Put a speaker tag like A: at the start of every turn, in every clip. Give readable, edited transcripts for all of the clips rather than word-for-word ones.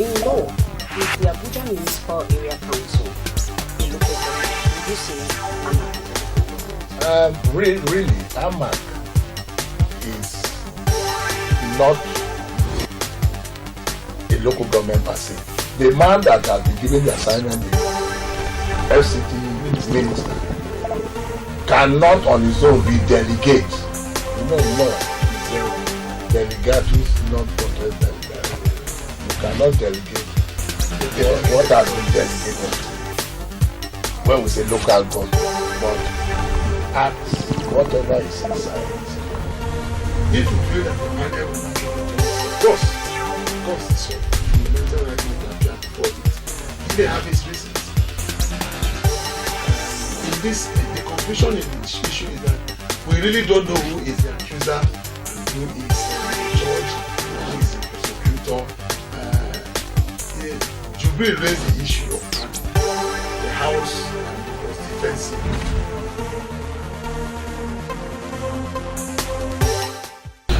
A: in law, is the Abuja Municipal Area Council a local government? Would you say AMAC?
B: Really, AMAC is not a local government per se. The man that has been given the assignment, the FCT minister, cannot on his own be delegate. No, delegatus, not protest delegate. You cannot delegate what has been delegated when we say local government, but act whatever is inside.
C: If you feel that the man of course, it's so fundamental right now that you have to follow it. He may have his reasons. In this, the confusion in this issue is that we really don't know who is the accuser and who is the judge, who is the prosecutor. Jubril raised the issue of the House was defensive.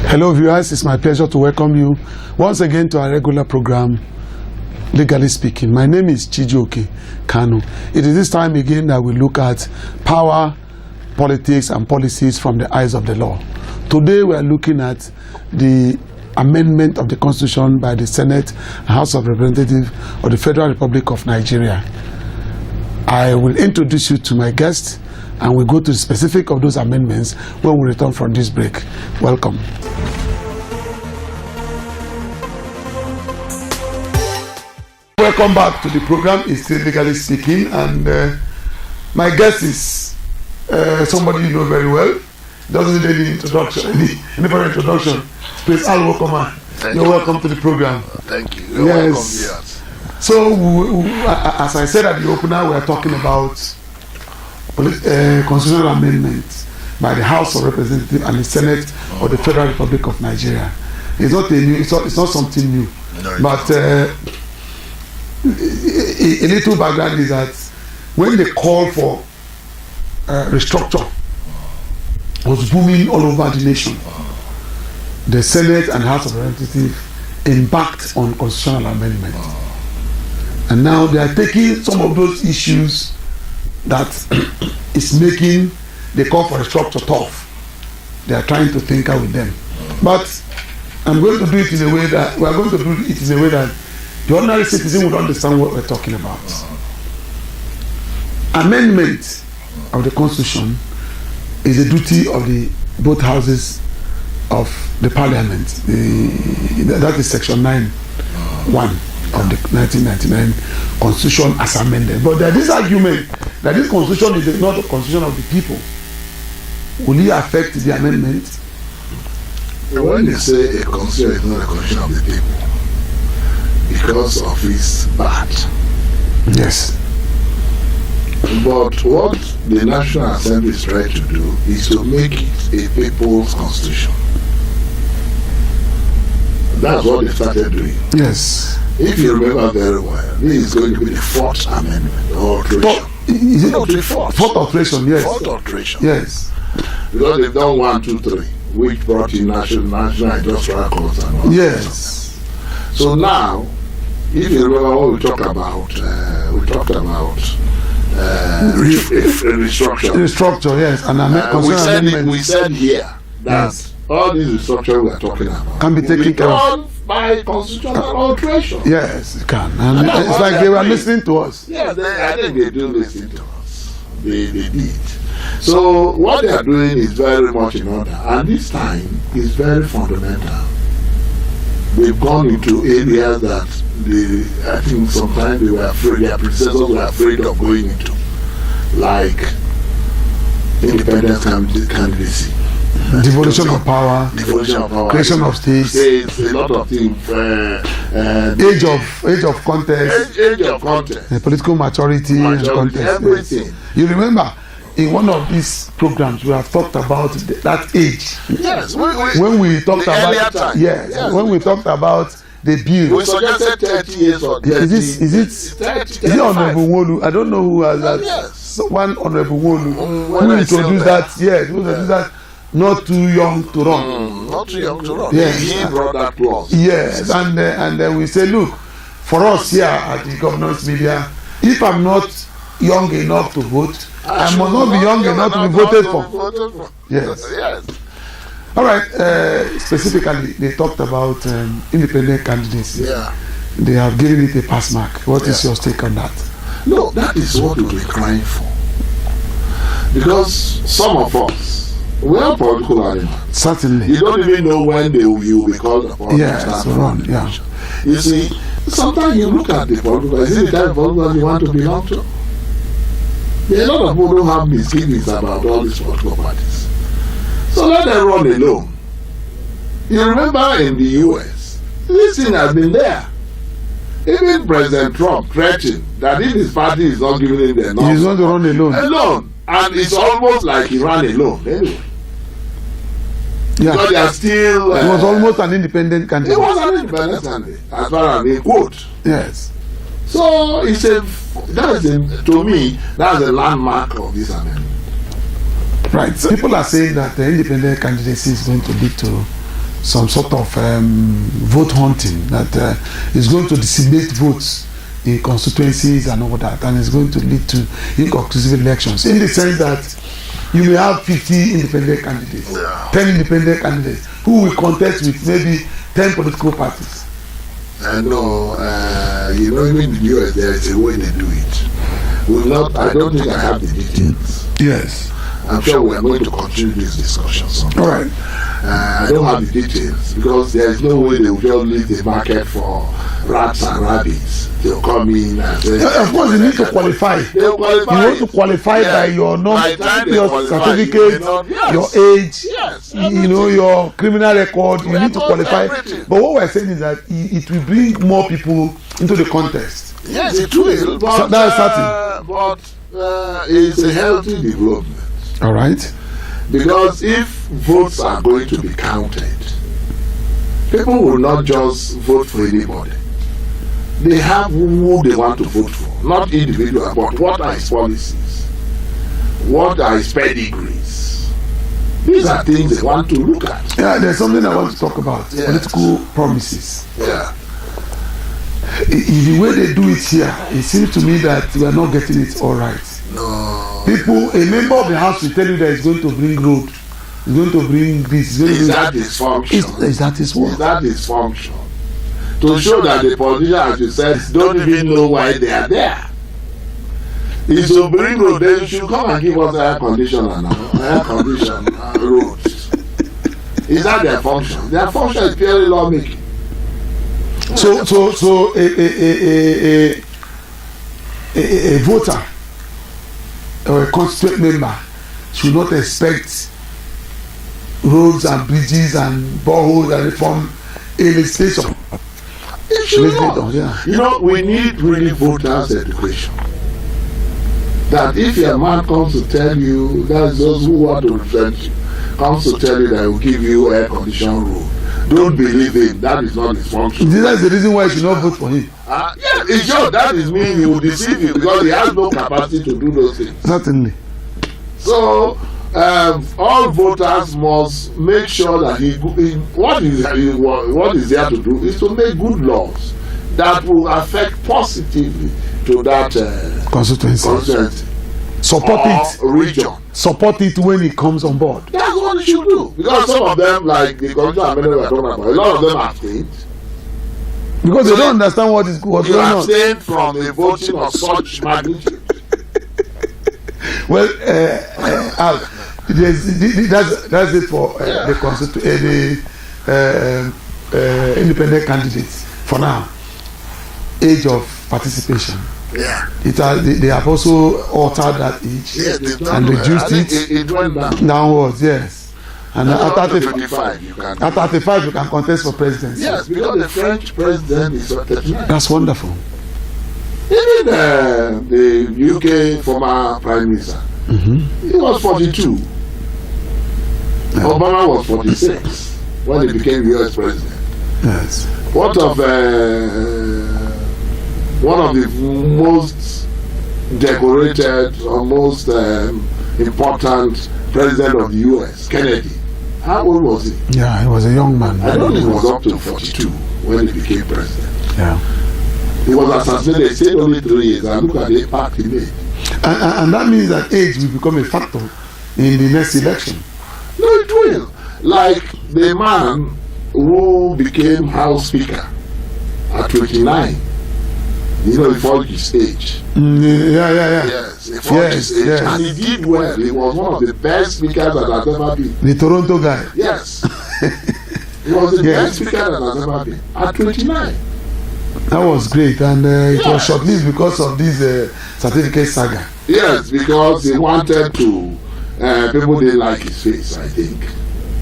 D: Hello viewers, it's my pleasure to welcome you once again to our regular program, Legally Speaking. My name is Chijioke Kanu. It is this time again that we look at power, politics and policies from the eyes of the law. Today we are looking at the amendment of the Constitution by the Senate and House of Representatives of the Federal Republic of Nigeria. I will introduce you to my guest and we'll go to the specific of those amendments when we return from this break. Welcome. Welcome back to the program. It's still Legally Speaking, and my guest is somebody you know very well. Doesn't need any introduction, any further introduction. Please, Al Wokoma, you're welcome to the program.
B: Thank you. You're welcome, yes.
D: So, as I said at the opener, we are talking about constitutional amendments by the House of Representatives and the Senate of the Federal Republic of Nigeria. It's not something new, no, but a little background is that when the call for restructure was booming all over the nation, the Senate and House of Representatives embarked on constitutional amendment, and now they are taking some of those issues that is making the call for restructure tough. They are trying to think out with them, but I'm going to do it in a way that we are going to do it in a way that the ordinary citizen would understand what we're talking about. Amendment of the Constitution is a duty of the both houses of the Parliament. That is Section 9(1) of the 1999 Constitution as amended. But there is this argument that this Constitution is not the Constitution of the people. Will it affect the amendment?
B: When they say a Constitution is not a Constitution of the people, because of its bad.
D: Yes.
B: But what the National Assembly is trying to do is to make it a people's constitution. That's what they started doing.
D: Yes.
B: If you remember very well, this is going to be the fourth amendment or alteration.
D: Is it
B: not the fourth?
D: Fourth alteration, yes.
B: Fourth alteration.
D: Yes.
B: Because they've done 1, 2, 3, which brought in national industrial courts and all.
D: Yes.
B: So now, if you remember what we talked about restructure.
D: Restructure, yes. And
B: we said here that all these restructure we are talking about
D: can be taken care of
B: by constitutional alteration.
D: Yes, it can. And it's like they were listening to us.
B: Yes, I think they do listen to us. They did. So what they are doing is very much in order, and this time is very fundamental. They've gone into areas that I think sometimes they were afraid, their predecessors were afraid of going into, like independence candidacy,
D: devolution of power, creation of states,
B: a lot of things,
D: age of contest, political maturity and contest,
B: everything.
D: Yes. You remember in one of these programs we have talked about that age.
B: Yes,
D: when we talked about when we talked about the bill.
B: We suggested 30 years or 30.
D: Is it Honorable Wolu? I don't know who has that.
B: Yes.
D: So one Honorable Wolu who introduced that. Yes, who introduced that. Not too young to run.
B: Not too young to run.
D: Yes.
B: He brought that clause.
D: Yes, and then we say, look, for us here at the Governance Media, if I'm not young enough to vote, I must not be young enough to be voted for. Yes.
B: Yes.
D: All right. Specifically, they talked about independent candidates.
B: Yeah.
D: They have given it a pass mark. What is your take on that?
B: No, that is what we'll be crying for. Because some of us, we are political animals.
D: Certainly.
B: You don't even know when you will be called upon to start
D: run. Yeah.
B: You see, sometimes you look at the political, is it the type of political you want to belong to? There are a lot of people who have misgivings about all these political parties. So let them run alone. You remember in the US, this thing has been there. Even President Trump threatened that if his party is not giving him the enough,
D: he's going to run alone.
B: And it's almost like he ran alone anyway.
D: Yeah.
B: Because they are still.
D: He was almost an independent candidate.
B: He was an independent candidate, as far as in quote.
D: Yes.
B: So it's to me, that's a landmark of this amendment.
D: Right. So people are saying that the independent candidacy is going to lead to some sort of vote hunting, that is going to disseminate votes in constituencies and all that, and it's going to lead to inconclusive elections, in the sense that you may have 50 independent candidates, 10 independent candidates who will contest with maybe 10 political parties.
B: No, even in the US there is a way they do it. I don't think I have the details.
D: Yes.
B: I'm sure we are going to continue this discussion sometime.
D: All right.
B: I don't have the details because there is no way they will just leave the market for rats and rabbits. They'll come in and say.
D: Of course, you need to qualify.
B: They'll qualify.
D: You want to qualify by your your certificate, your age, your criminal record. You need to qualify.
B: Everything.
D: But what we're saying is that it will bring more people into the contest.
B: Yes, it will. But,
D: So that's certain.
B: But it's a healthy development.
D: All right.
B: Because if votes are going to be counted, people will not just vote for anybody. They have who they want to vote for, not individual, but what are his policies, what are his pedigrees. These are things they want to look at.
D: Yeah, there's something I want to talk about.
B: Yes.
D: Political promises.
B: Yeah.
D: The way they do it here, it seems to me that we are not getting it all right.
B: No.
D: A member of the house will tell you that he's going to bring road, he's going to bring this.
B: Is that his function?
D: Is that his work?
B: Is that his function? To show that the politicians, as you said, don't even know why they are there. If to bring road, they should come and give us air conditioner now. Air condition roads. Is that their function? Their function is purely lawmaking.
D: So a voter or a constituent member should not expect roads and bridges and boreholes and reform a legislation.
B: It should not.
D: Yeah.
B: We need really voters' education. That if a man comes to tell you, that's those who want to represent you, comes to tell you that he will give you air conditioned road, don't believe him. That is not his function.
D: That is the reason why you should not vote for him.
B: Yeah, it's sure that is mean he will deceive you because he has no capacity to do those things.
D: Certainly.
B: So all voters must make sure that what is there to do is to make good laws that will affect positively to that constituency.
D: Support it.
B: Region.
D: Support it when it comes on board.
B: That's what you should do. Because some of them, like the constitutional amendment we are talking about, a lot of them abstained.
D: Because they don't understand what is going on.
B: You abstained from the voting of such magnitude.
D: Well, that's it for the independent candidates for now. Age of participation.
B: Yeah.
D: They have also altered that age,
B: yes,
D: and reduced it
B: went
D: downwards. Yes. And
B: at 35, you can.
D: At 35, you can contest for presidency.
B: Yes, because the French president is 39.
D: That's wonderful.
B: Even the UK former prime minister, he was 42. Yeah. Obama was 46 when he became US president.
D: Yes.
B: What of one of the most decorated or most important president of the US, Kennedy? How old was he?
D: Yeah, he was a young man.
B: I don't think he was up to 42 when he became president.
D: Yeah.
B: He was assassinated. He stayed only 3 years, and look at the impact he made.
D: And that means that age will become a factor in the next election.
B: No, it will. Like the man who became House Speaker at 29. You know, he forged his age.
D: Yeah.
B: Yes, he forged his age.
D: Yes.
B: And he did well. He was one of the best speakers that has ever been.
D: The Toronto guy.
B: Yes. He was the best speaker that has ever been. At 29.
D: That was great, and it was short-lived because of this certificate saga.
B: Yes, because he wanted to. People didn't like his face, I think.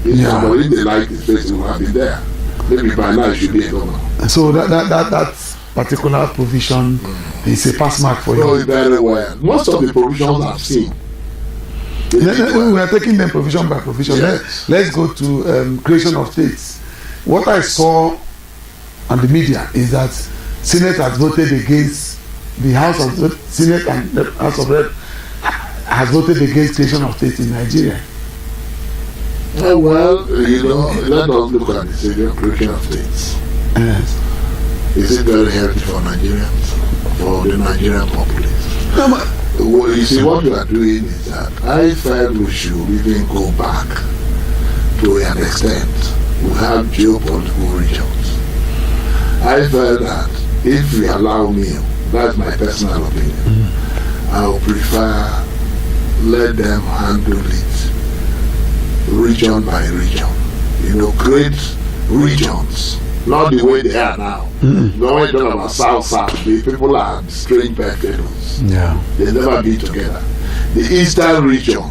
B: If somebody didn't like his face, he would have been there. Maybe by now he should be a governor.
D: So that particular provision is a pass mark for
B: know
D: you.
B: it very well. Most of the provisions I've seen.
D: We are taking them provision by provision.
B: Yes.
D: Let's go to creation of states. What I saw on the media is that Senate has voted against the House of Senate and the House of Rep has voted against creation of states in Nigeria.
B: Well, you know, let us look at the serious creation of states.
D: Yes.
B: Is it very healthy for Nigerians, for the Nigerian populace?
D: No, but
B: Well, you see, what we are doing is that I felt we should even go back to an extent. We have geopolitical regions. I felt that if we allow me, that's my personal opinion, I would prefer let them handle it region by region. You know, create regions, not the way they are now. No one talk about South. The people are strange bedfellows.
D: yeah,
B: They never be together. The eastern region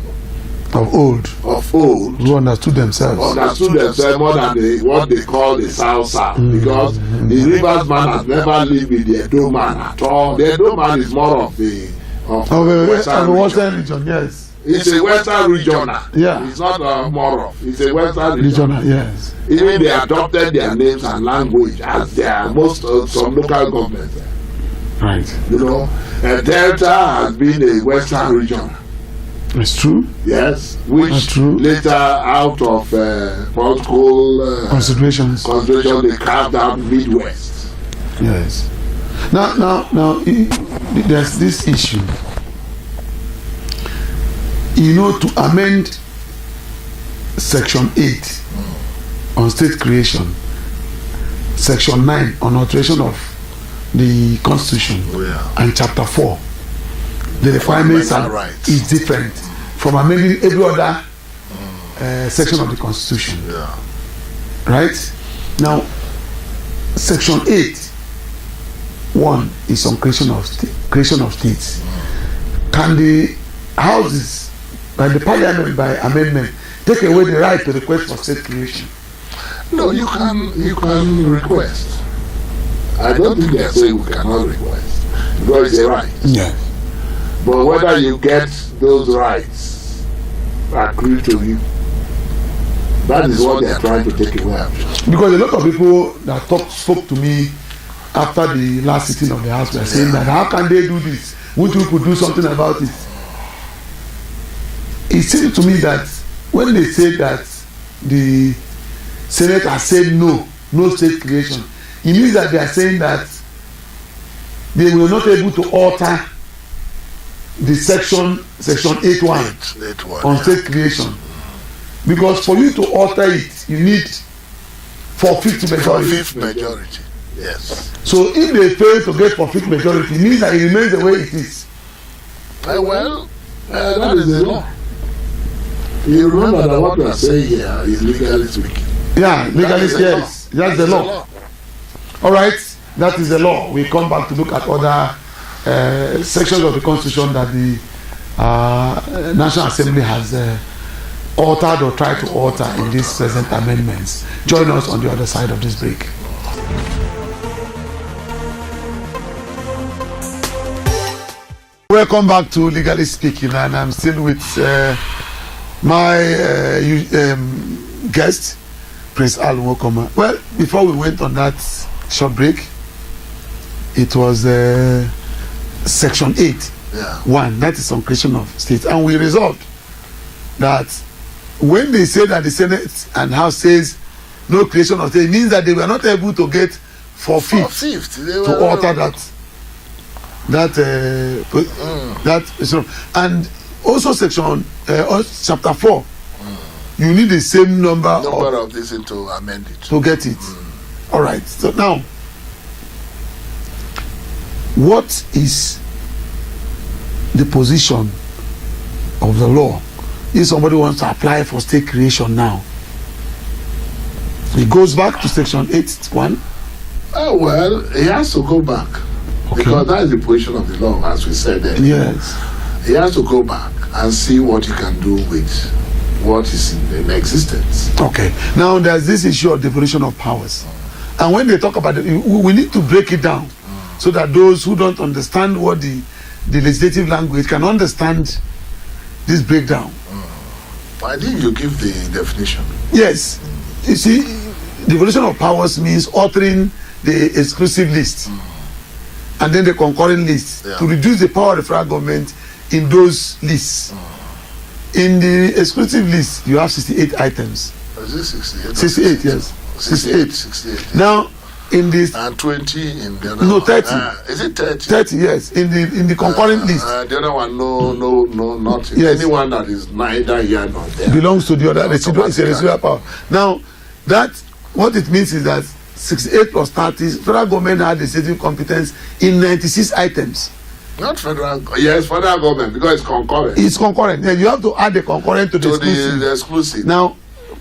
D: of old,
B: who
D: who understood themselves.
B: understood themselves more than what they call the South, because the Rivers man has never lived with the Edo man at all. The Edo man is more of the
D: Western region, yes.
B: It's a Western regional.
D: Yeah.
B: It's not more of. It's a Western regional.
D: Regional, yes.
B: Even they adopted their names and language as their most some local governments.
D: Right.
B: You know, Delta has been a Western region.
D: It's true.
B: Yes,
D: That's
B: which
D: true.
B: later out of political
D: Considerations.
B: consideration they carved out Midwest.
D: Yes. Now, there's this issue. You know, to amend Section 8 on state creation, Section 9 on alteration of the Constitution, and Chapter 4, the requirements
B: Fundamental rights.
D: is different from amending every other section of the Constitution.
B: Yeah.
D: Right? Now, Section 8(1) is on creation of states. Can the houses, by the parliament, by amendment, take away the right to request for state creation?
B: No, you can request. I don't think they are saying we cannot request because it's a right.
D: Yes.
B: But whether you get those rights accrued to you, that is what they are trying to take away.
D: Because a lot of people that spoke to me after the last sitting of the House were saying that how can they do this? Wouldn't we could do something about it? It seemed to me that when they say that the Senate has said no state creation, it means that they are saying that they were not able to alter the section 8(1) on state creation, because for you to alter it you need 4/5 majority.
B: 4/5 majority. Yes.
D: So if they fail to get 4/5 majority, it means that it remains the way it is.
B: Well, that is the law. You remember that what we are saying here is legally speaking.
D: Yeah, legally, yes, that's the law. All right, that is the law. We come back to look at other sections of the Constitution that the National Assembly has altered or tried to alter in these present amendments. Join us on the other side of this break. Welcome back to Legally Speaking, and I'm still with my guest, Prince Al Nwokoma. Well, before we went on that short break, it was Section 8(1), that is on creation of states, and we resolved that when they say that the Senate and House says no creation of state, it means that they were not able to get
B: 4/5.
D: to alter that and also section chapter 4. You need the same number
B: of this to amend it
D: to get it. All right. So now, what is the position of the law if somebody wants to apply for state creation now? He goes back to section 8(1).
B: Oh, well, he has to go back.
D: Okay.
B: Because that is the position of the law, as we said earlier.
D: Yes.
B: He has to go back and see what he can do with what is in existence.
D: Okay. Now there's this issue of devolution of powers, and when they talk about it, we need to break it down so that those who don't understand what the legislative language can understand this breakdown.
B: I think you give the definition.
D: Yes. You see, devolution of powers means altering the exclusive list and then the concurrent list to reduce the power of the federal government in those lists. In the exclusive list, you have 68 items.
B: Is it 68?
D: 68, yes.
B: 68.
D: Now, in this
B: and 20 in the other
D: no
B: one.
D: 30.
B: Is it 30?
D: 30, yes. In the concurrent list
B: The other one, no, nothing.
D: Yes.
B: Anyone that is neither here nor there
D: belongs to the other.
B: Yeah,
D: Residual is a residual power. Now, that what it means is that 68 plus 30, federal government had legislative competence in 96 items.
B: Not federal. Yes, federal government, because it's concurrent.
D: It's concurrent. Yeah, you have to add the concurrent to the exclusive.
B: The exclusive.
D: Now,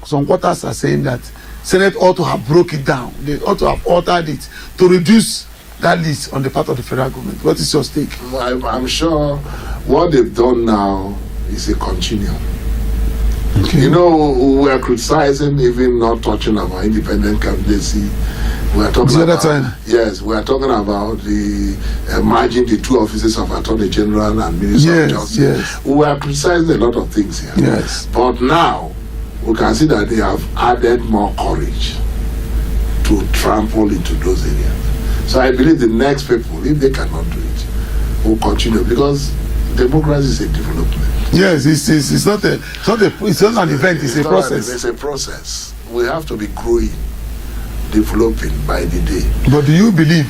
D: some quarters are saying that Senate ought to have broke it down. They ought to have altered it to reduce that list on the part of the federal government. What is your stake?
B: I'm sure what they've done now is a continuum.
D: Okay.
B: You know, we are criticizing even not touching about independent candidacy. We are talking about yes, we are talking about the merging the two offices of Attorney General and Minister of Justice.
D: Yes.
B: We are criticizing a lot of things here.
D: Yes.
B: But now we can see that they have added more courage to trample into those areas. So I believe the next people, if they cannot do it, will continue, because democracy is a development.
D: Yes, it's not an event. It's a process.
B: It's a process. We have to be growing, developing by the day.
D: But do you believe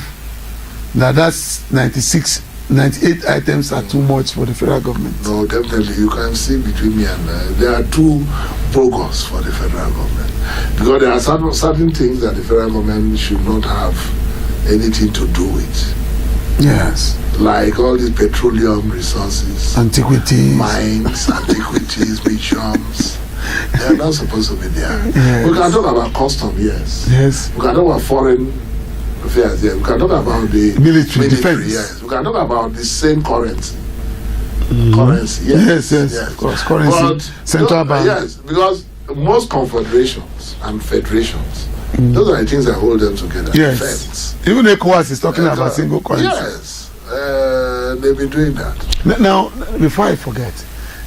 D: that that's 98 items are too much for the federal government?
B: No, definitely. You can see between me and there are two bogus for the federal government, because there are certain things that the federal government should not have anything to do with.
D: Yes.
B: Like all these petroleum resources,
D: antiquities,
B: mines, antiquities, museums. They are not supposed to be there.
D: Yes.
B: We can talk about custom, yes.
D: Yes.
B: We can talk about foreign affairs, yes. We can talk about the
D: military defense.
B: Yes. We can talk about the same currency.
D: Yes, of course. Currency,
B: but
D: central bank.
B: Yes, because most confederations and federations, those are the things that hold them together.
D: Yes.
B: Defense.
D: Even ECOWAS is talking about single currency.
B: Yes. They've been doing that.
D: Now, before I forget,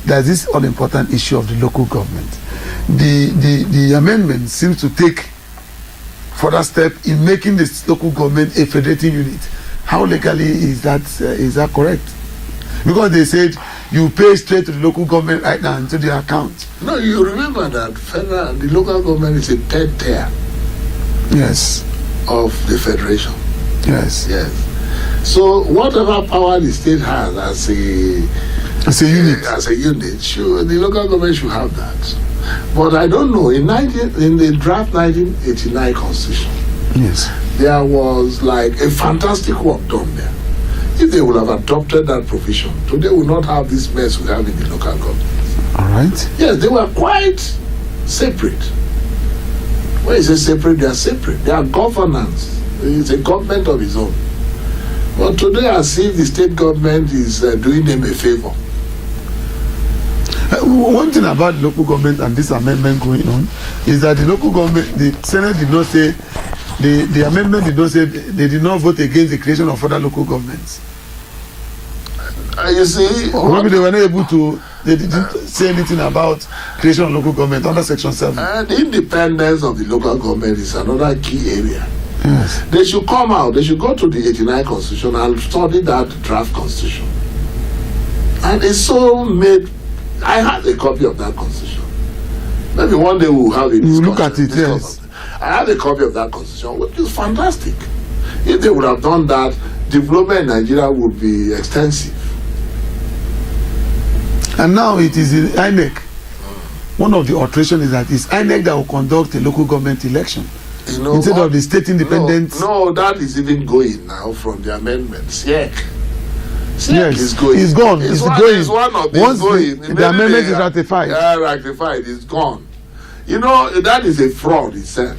D: there's this all-important issue of the local government. The amendment seems to take further step in making this local government a federating unit. How legally is that correct? Because they said you pay straight to the local government right now into their account.
B: No, you remember that the local government is a third tier.
D: Yes.
B: Of the federation.
D: Yes.
B: Yes. So whatever power the state has as a unit, the local government should have that. But I don't know. In the draft 1989 constitution,
D: yes,
B: there was like a fantastic work done there. If they would have adopted that provision, today we would not have this mess we have in the local government.
D: All right.
B: Yes, they were quite separate. When you say separate, they are separate. They are governance. It's a government of its own. But today, as if the state government is doing them a favor.
D: One thing about local government and this amendment going on is that the local government, the Senate did not say, the amendment did not say, they did not vote against the creation of other local governments.
B: You see,
D: or maybe they were not able to. They didn't say anything about creation of local government under Section 7.
B: The independence of the local government is another key area.
D: Yes.
B: They should come out. They should go to the 89 constitution and study that draft constitution. And it's so made. I had a copy of that constitution. Maybe one day we'll have it.
D: You look at it. Yes.
B: I had a copy of that constitution, which is fantastic. If they would have done that, development in Nigeria would be extensive.
D: And now it is in INEC. One of the alterations is that it's INEC that will conduct a local government election instead of the state independent.
B: No, that is even going now from the amendments. Yes,
D: it's
B: going.
D: It's gone.
B: It's
D: going.
B: It's one of
D: Once
B: going.
D: the amendment is ratified.
B: Yeah, ratified. It's gone. You know, that is a fraud itself.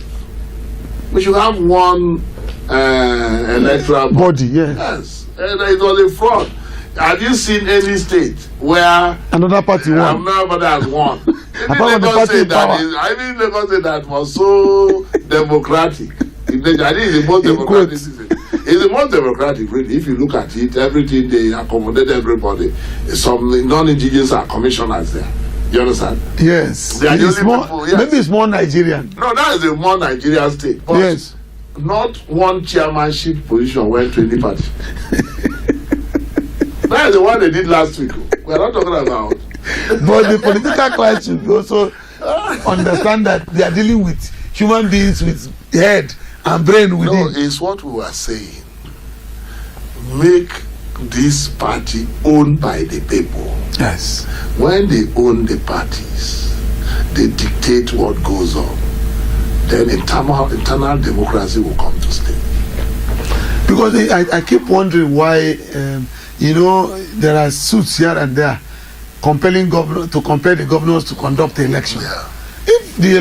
B: We should have one electoral
D: body.
B: Yes, and it was a fraud. Have you seen any state where
D: another party won?
B: Nobody has won.
D: Apart from the party in power.
B: I mean, Lagos State that was so democratic. I think it's the most democratic. It's the most democratic, really. If you look at it, everything they accommodate everybody. Some non-indigenous are commissioners there. You understand?
D: Yes.
B: They are the only people. Yes.
D: Maybe it's more Nigerian.
B: No, that is a more Nigerian state. But
D: yes.
B: Not one chairmanship position went to any party. That is the one they did last week. We are not talking about.
D: But the political class should also understand that they are dealing with human beings with head and brain within.
B: No, it's what we were saying. Make this party owned by the people.
D: Yes.
B: When they own the parties, they dictate what goes on. Then internal democracy will come to stay.
D: Because I keep wondering why, there are suits here and there compelling governor to compel the governors to conduct the election.
B: Yeah.
D: If the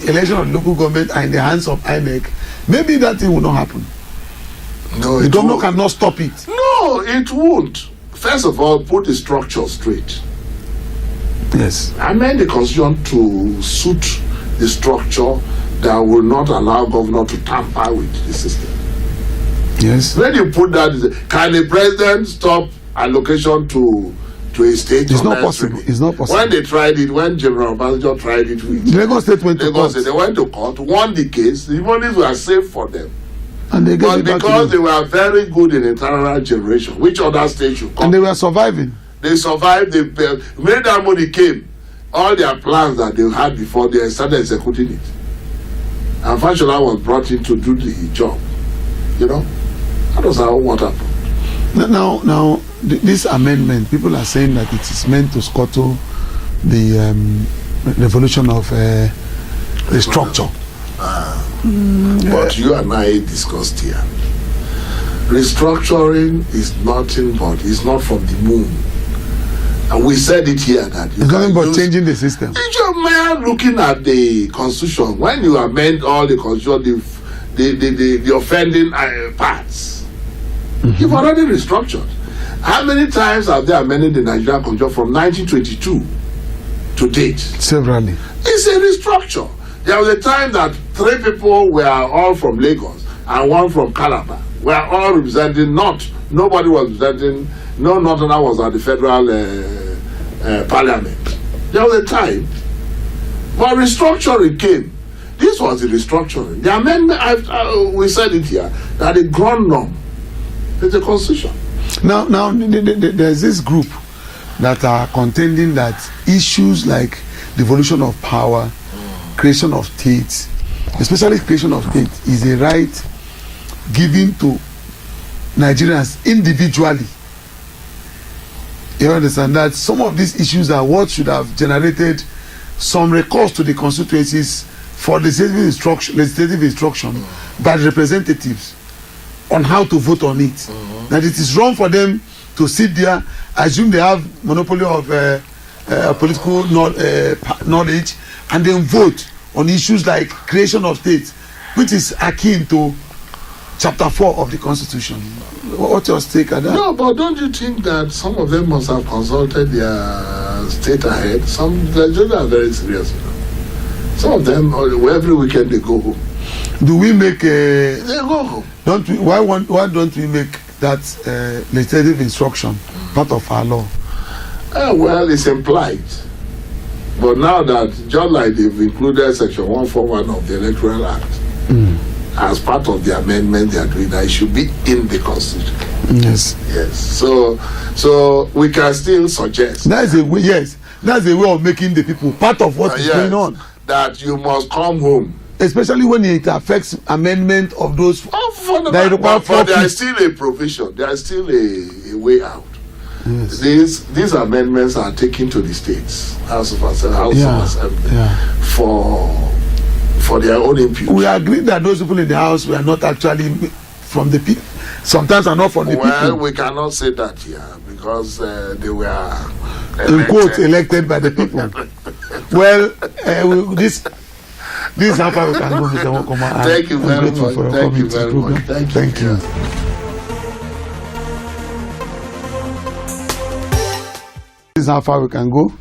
D: election of local government are in the hands of INEC, maybe that thing will not happen.
B: No,
D: the governor cannot stop it.
B: No, it won't. First of all, put the structure straight.
D: Yes.
B: Amend the constitution to suit the structure that will not allow governor to tamper with the system.
D: Yes.
B: When you put that, can the president stop allocation to a state?
D: It's not possible. It's not possible.
B: When they tried it, when General Obasanjo tried it with
D: Lagos State went to court.
B: They went to court, won the case. The monies were saved for them.
D: And they
B: but because they were very good in internal generation, which other state should come?
D: And they were surviving.
B: They survived. They when that money came, all their plans that they had before, they started executing it. And Fashola was brought in to do the job. You know, that was what happened.
D: Now, this amendment, people are saying that it is meant to scuttle the revolution of the structure.
B: But you and I discussed here. Restructuring is nothing but it's not from the moon. And we said it here that
D: it's nothing but changing the system.
B: It's your man looking at the constitution. When you amend all the constitution, the offending parts, you've already restructured. How many times have they amended the Nigerian constitution from 1922 to date?
D: Severally.
B: It's a restructure. There was a time that 3 people were all from Lagos and 1 from Calabar. We are all representing nobody was representing, no Northerner was at the federal parliament. There was a time. But restructuring came. This was the restructuring. The amendment, we said it here, that the ground norm is the constitution.
D: Now, there's this group that are contending that issues like devolution of power, creation of states, especially creation of states, is a right given to Nigerians individually. You understand that some of these issues are what should have generated some recourse to the constituencies for legislative instruction by representatives on how to vote on it. That it is wrong for them to sit there, assume they have monopoly of political knowledge, and then vote on issues like creation of states, which is akin to Chapter 4 of the Constitution. What's your take at that?
B: No, but don't you think that some of them must have consulted their state ahead? Some Nigerians are very serious. Some of them, every weekend they go home.
D: Do we make a...
B: They go home.
D: Why don't we make that legislative instruction part of our law?
B: Well, it's implied. But now that, just like they've included Section 141 of the Electoral Act, as part of the amendment they are doing, that it should be in the Constitution.
D: Yes.
B: Yes. So we can still suggest.
D: That's a way. Yes, that's a way of making the people part of what is going on.
B: That you must come home
D: especially when it affects amendment of those that require
B: but there is still a provision. There is still a way out.
D: Yes.
B: These amendments are taken to the states, House of Assembly, for their own impute.
D: We agree that those people in the house were not actually from the people. Sometimes are not from the people.
B: Well, we cannot say that here because they were
D: in quote elected by the people. Well, this is how far we can go, Mr. Nwokoma.
B: Thank you very much. Thank you very much.
D: Thank you. This is how far we can go.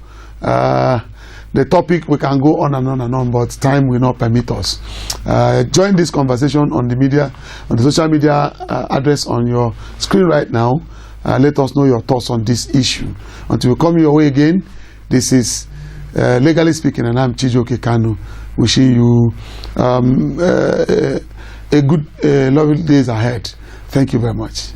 D: The topic we can go on and on and on, but time will not permit us. Join this conversation on the media, on the social media address on your screen right now. Let us know your thoughts on this issue. Until we come your way again, this is Legally Speaking, and I'm Chijioke Kanu, wishing you a good, lovely days ahead. Thank you very much.